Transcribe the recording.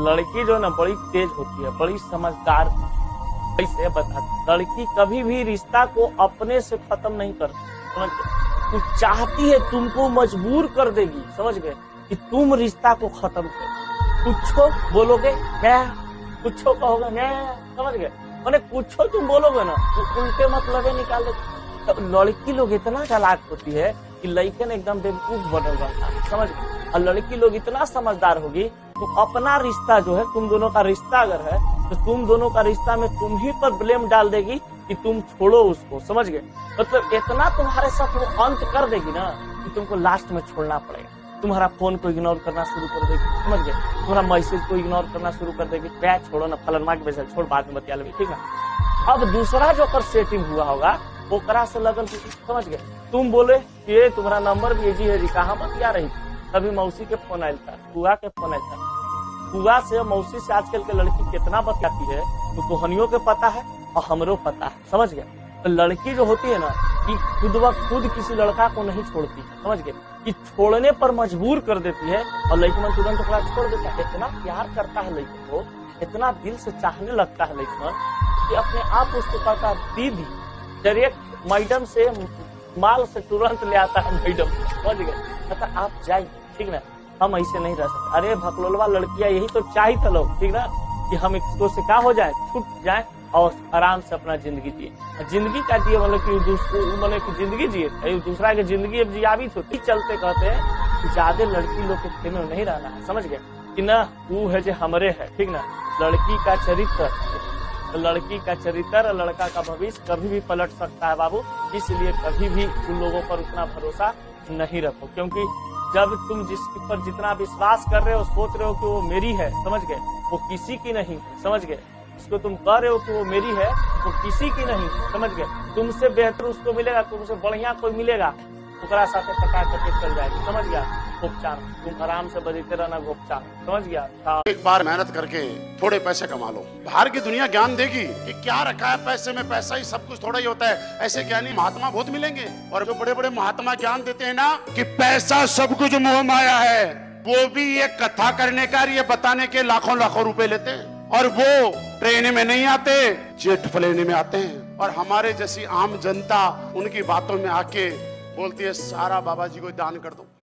लड़की जो है ना बड़ी तेज होती है, बड़ी समझदार। ऐसे बता, लड़की कभी भी रिश्ता को अपने से खत्म नहीं करती, समझ गए? वो चाहती है तुमको मजबूर कर देगी, समझ गए, कि तुम रिश्ता को खत्म करो। कुछो बोलोगे मैं, कुछो कहोगे मैं, समझ गए, मैंने कुछो तुम बोलोगे ना तो उल्टे मतलब निकाल देते। तो लड़की लोग इतना चालाक होती है कि लड़कन एकदम बेवकूफ बनल बनता है, समझ गए। और लड़की लोग इतना समझदार होगी तो अपना रिश्ता जो है, तुम दोनों का रिश्ता अगर है तो तुम दोनों का रिश्ता में तुम ही पर ब्लेम डाल देगी कि तुम छोड़ो उसको, समझ गए। मतलब इतना तुम्हारे साथ वो अंत कर देगी ना कि तुमको लास्ट में छोड़ना पड़ेगा। तुम्हारा फोन को इग्नोर करना शुरू कर देगी, समझ गए, तुम्हारा मैसेज को इग्नोर करना शुरू कर देगी। क्या छोड़ो ना, फलनमा के बेचल छोड़, बाद में बतिया लेगी, ठीक है। अब दूसरा जो कर सेटिंग हुआ होगा वो करा से लगन, समझ गए। तुम बोले ये तुम्हारा नंबर भेजी है जी, कहाँ बतिया रही थी? तभी मौसी के फोन आयल था, फुआ के फोन आयल था। फुआ से मौसी से आजकल के लड़की कितना बतियाती है तो तोहनियों के पता है और हमरो पता है, समझ गए। तो लड़की जो होती है ना कि खुद व खुद किसी लड़का को नहीं छोड़ती, समझ गए, कि छोड़ने पर मजबूर कर देती है और लड़की तुरंत ओकरा छोड़ देता है। इतना प्यार करता है लड़की को, इतना दिल से चाहने लगता है लड़की कि अपने आप उसको कहता दीदी, डायरेक्ट मैडम से माल से तुरंत ले आता है मैडम, समझ गए। कहता आप जाइए, ठीक ना, हम ऐसे नहीं रह सकते। अरे भकलोलवा लड़कियां यही तो चाहिए था लोग, ठीक ना, कि हम इसको से क्या हो जाए, छूट जाए और आराम से अपना जिंदगी जिए। जिंदगी क्या जिए, मतलब कि जिंदगी जिए, दूसरा की जिंदगी अब जिया भी होती। चलते कहते हैं कि ज्यादा लड़की लोग के खेमे नहीं रहना है, समझ गए, कि ना वो है जो हमरे है, ठीक ना। लड़की का चरित्र, लड़की का चरित्र और लड़का का भविष्य कभी भी पलट सकता है बाबू। इसलिए कभी भी उन लोगों पर उतना भरोसा नहीं रखो, क्योंकि जब तुम जिसके पर जितना विश्वास कर रहे हो, सोच रहे हो कि वो मेरी है, समझ गए, वो किसी की नहीं, समझ गए। इसको तुम कह रहे हो कि वो मेरी है, वो किसी की नहीं, समझ गए। तुमसे बेहतर उसको मिलेगा, तुमसे बढ़िया कोई मिलेगा, ओकरा साथे पटा करके चल जाएगी, समझ गया। उपचार तुम आराम से बजते रहना, उपचार, समझ गया। एक बार मेहनत करके थोड़े पैसे कमा लो, बाहर की दुनिया ज्ञान देगी कि क्या रखा है पैसे में, पैसा ही सब कुछ थोड़ा ही होता है। ऐसे ज्ञानी महात्मा बहुत मिलेंगे, और जो बड़े बड़े महात्मा ज्ञान देते हैं ना कि पैसा सब कुछ मोह माया है, वो भी ये कथा करने का, ये बताने के लाखों लाखों रुपए लेते हैं। और वो ट्रेन में नहीं आते, जेट प्लेन में आते हैं। और हमारे जैसी आम जनता उनकी बातों में आके बोलती है सारा बाबा जी को दान कर दो।